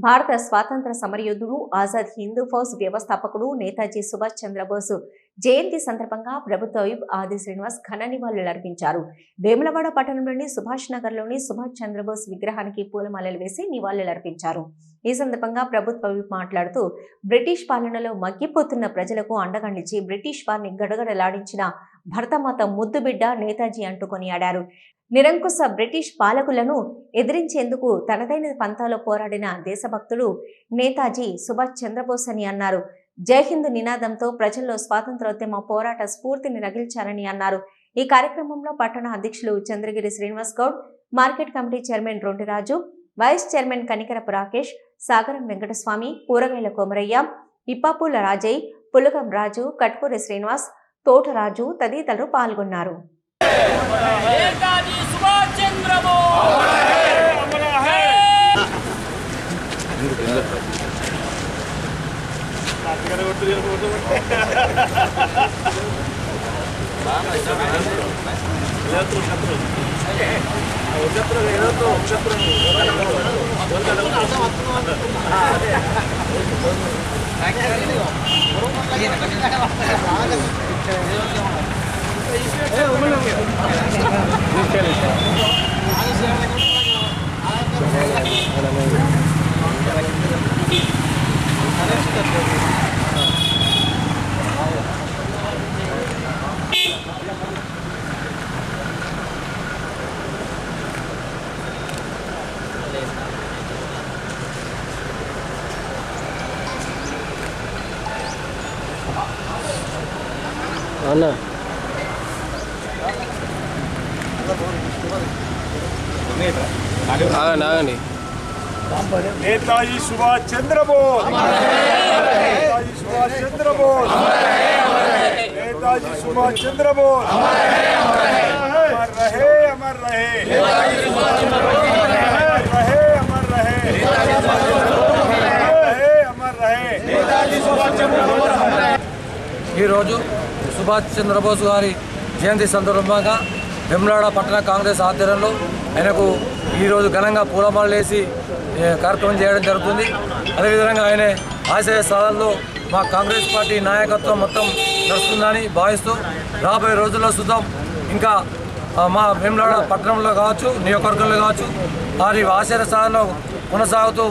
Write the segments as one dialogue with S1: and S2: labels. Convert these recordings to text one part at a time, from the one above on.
S1: భారత స్వాతంత్ర సమరయోధుడు, ఆజాద్ హిందూ ఫౌజ్ వ్యవస్థాపకుడు నేతాజీ సుభాష్ చంద్రబోస్ జయంతి సందర్భంగా ప్రభుత్వ విప్ ఆది శ్రీనివాస్ ఘన నివాళులర్పించారు. వేములవాడ పట్టణంలోని సుభాష్ నగర్లోని సుభాష్ చంద్రబోస్ విగ్రహానికి పూలమాలలు వేసి నివాళులర్పించారు. ఈ సందర్భంగా ప్రభుత్వ విప్ మాట్లాడుతూ, బ్రిటిష్ పాలనలో మగ్గిపోతున్న ప్రజలకు అండగా నిలిచి బ్రిటిష్ వారిని గడగడలాడించిన భరతమాత ముద్దుబిడ్డ నేతాజీ అంటూ కొనియాడారు. నిరంకుశ బ్రిటిష్ పాలకులను ఎదిరించేందుకు తనదైన పంథాలో పోరాడిన దేశభక్తుడు నేతాజీ సుభాష్ చంద్రబోస్ అని అన్నారు. జై హింద్ నినాదంతో ప్రజల్లో స్వాతంత్రోద్యమ పోరాట స్ఫూర్తిని రగిల్చారని అన్నారు. ఈ కార్యక్రమంలో పట్టణ అధ్యక్షులు Chandragiri Srinivas Goud, market committee chairman Rontiraju, vice chairman Kanikarapu Rakesh, Sagaram Venkataswamy, కూరగాయల కోమరయ్య, ఇప్పాపూల రాజయ్, పులకం రాజు, కట్కూరి శ్రీనివాస్, తోటరాజు తదితరులు పాల్గొన్నారు.
S2: అన్నా ఆగండి.
S3: नेताजी सुभाष चंद्र बोस, नेताजी सुभाष चंद्र बोस, नेताजी सुभाष चंद्र बोस, अमर रहे, अमर रहे, अमर रहे, अमर रहे, नेताजी सुभाष चंद्र बोस.
S2: ఈ రోజు సుభాష్ చంద్రబోస్ గారి జయంతి సందర్భంగా వేములవాడ పట్టణ కాంగ్రెస్ ఆధ్వర్యంలో ఆయనకు ఈరోజు ఘనంగా పూలమాలలు వేసి కార్యక్రమం చేయడం జరుగుతుంది. అదేవిధంగా ఆయన ఆశయ సాధనలో మా కాంగ్రెస్ పార్టీ నాయకత్వం మొత్తం నడుస్తుందని భావిస్తూ రాబోయే రోజుల్లో సుతం ఇంకా మా వేములవాడ పట్టణంలో కావచ్చు, నియోజకవర్గంలో కావచ్చు, వారి ఆశయ సాధనలో కొనసాగుతూ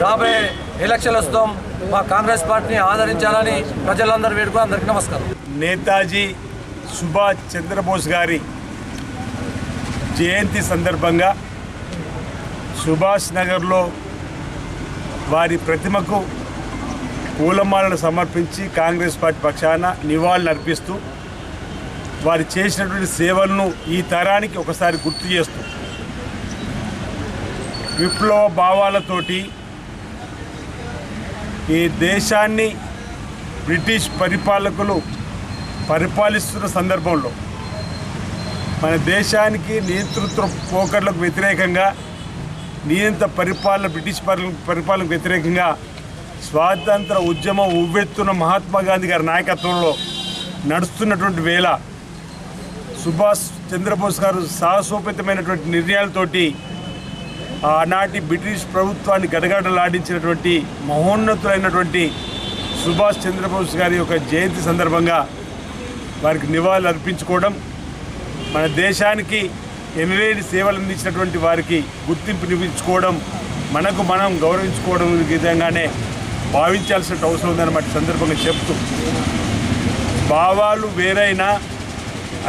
S2: రాబోయే ఎలక్షన్ల సుతం మా కాంగ్రెస్ పార్టీని ఆదరించాలని ప్రజలందరూ వేడుకు అందరికీ నమస్కారం.
S3: నేతాజీ సుభాష్ చంద్రబోస్ గారి జయంతి సందర్భంగా సుభాష్ నగర్లో వారి ప్రతిమకు పూలమాలను సమర్పించి కాంగ్రెస్ పార్టీ పక్షాన నివాళులు అర్పిస్తూ వారు చేసినటువంటి సేవలను ఈ తరానికి ఒకసారి గుర్తు చేస్తూ విప్లవ భావాలతోటి ఈ దేశాన్ని బ్రిటిష్ పరిపాలకులు పరిపాలిస్తున్న సందర్భంలో మన దేశానికి నియంతృత్వ పోకర్లకు వ్యతిరేకంగా, నియంత్ర పరిపాలన బ్రిటిష్ పరిపాలనకు వ్యతిరేకంగా స్వాతంత్ర ఉద్యమం ఉవ్వెత్తున మహాత్మా గాంధీ గారి నాయకత్వంలో నడుస్తున్నటువంటి వేళ సుభాష్ చంద్రబోస్ గారు సాహసోపేతమైనటువంటి నిర్ణయాలతోటి ఆనాటి బ్రిటిష్ ప్రభుత్వాన్ని గడగడలాడించినటువంటి మహోన్నతులైనటువంటి సుభాష్ చంద్రబోస్ గారి యొక్క జయంతి సందర్భంగా వారికి నివాళులు అర్పించుకోవడం, మన దేశానికి ఎనలేని సేవలు అందించినటువంటి వారికి గుర్తింపునిపించుకోవడం, మనకు మనం గౌరవించుకోవడం విధంగానే భావించాల్సిన అవసరం ఉందన్నమాట సందర్భంగా చెప్తూ, భావాలు వేరైనా,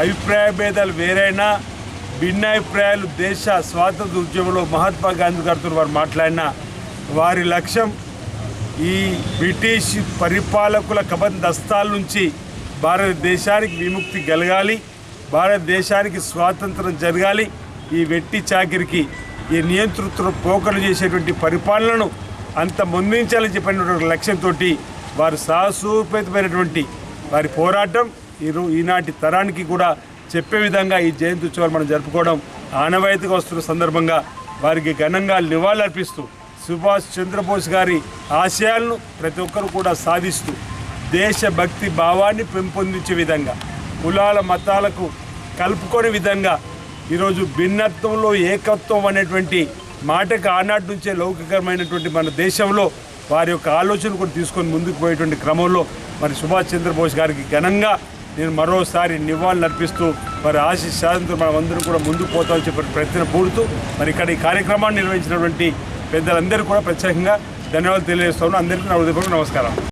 S3: అభిప్రాయ భేదాలు వేరైనా, భిన్నాభిప్రాయాలు దేశ స్వాతంత్ర ఉద్యమంలో మహాత్మా గాంధీ గారితో వారు మాట్లాడిన వారి లక్ష్యం ఈ బ్రిటిష్ పరిపాలకుల కబంధస్తాల నుంచి భారతదేశానికి విముక్తి కలగాలి, భారతదేశానికి స్వాతంత్రం జరగాలి, ఈ వెట్టి చాకిరికి ఈ నియంతృత్వ పోకలు చేసేటువంటి పరిపాలనను అంత ముందుంచాలని చెప్పినటువంటి లక్ష్యంతో వారు సాహసోపేతమైనటువంటి వారి పోరాటం ఈనాటి తరానికి కూడా చెప్పే విధంగా ఈ జయంతి ఉత్సవాలు మనం జరుపుకోవడం ఆనవాయితీగా వస్తున్న సందర్భంగా వారికి ఘనంగా నివాళులర్పిస్తూ సుభాష్ చంద్రబోస్ గారి ఆశయాలను ప్రతి ఒక్కరు కూడా సాధిస్తూ దేశభక్తి భావాన్ని పెంపొందించే విధంగా, కులాల మతాలకు కలుపుకునే విధంగా ఈరోజు భిన్నత్వంలో ఏకత్వం అనేటువంటి మాటకి ఆనాటి నుంచే లౌకికమైనటువంటి మన దేశంలో వారి యొక్క ఆలోచన కూడా తీసుకొని ముందుకు పోయేటువంటి క్రమంలో మరి సుభాష్ చంద్రబోస్ గారికి ఘనంగా నేను మరోసారి నివాళులు అర్పిస్తూ మరి ఆశీస్ సాధనతో మనం అందరం కూడా ముందుకు పోతామని చెప్పి ప్రయత్నం పూడుతూ మరి ఇక్కడ ఈ కార్యక్రమాన్ని నిర్వహించినటువంటి పెద్దలందరూ కూడా ప్రత్యేకంగా ధన్యవాదాలు తెలియజేస్తాను. అందరికీ నా హృదయపూర్వక నమస్కారం.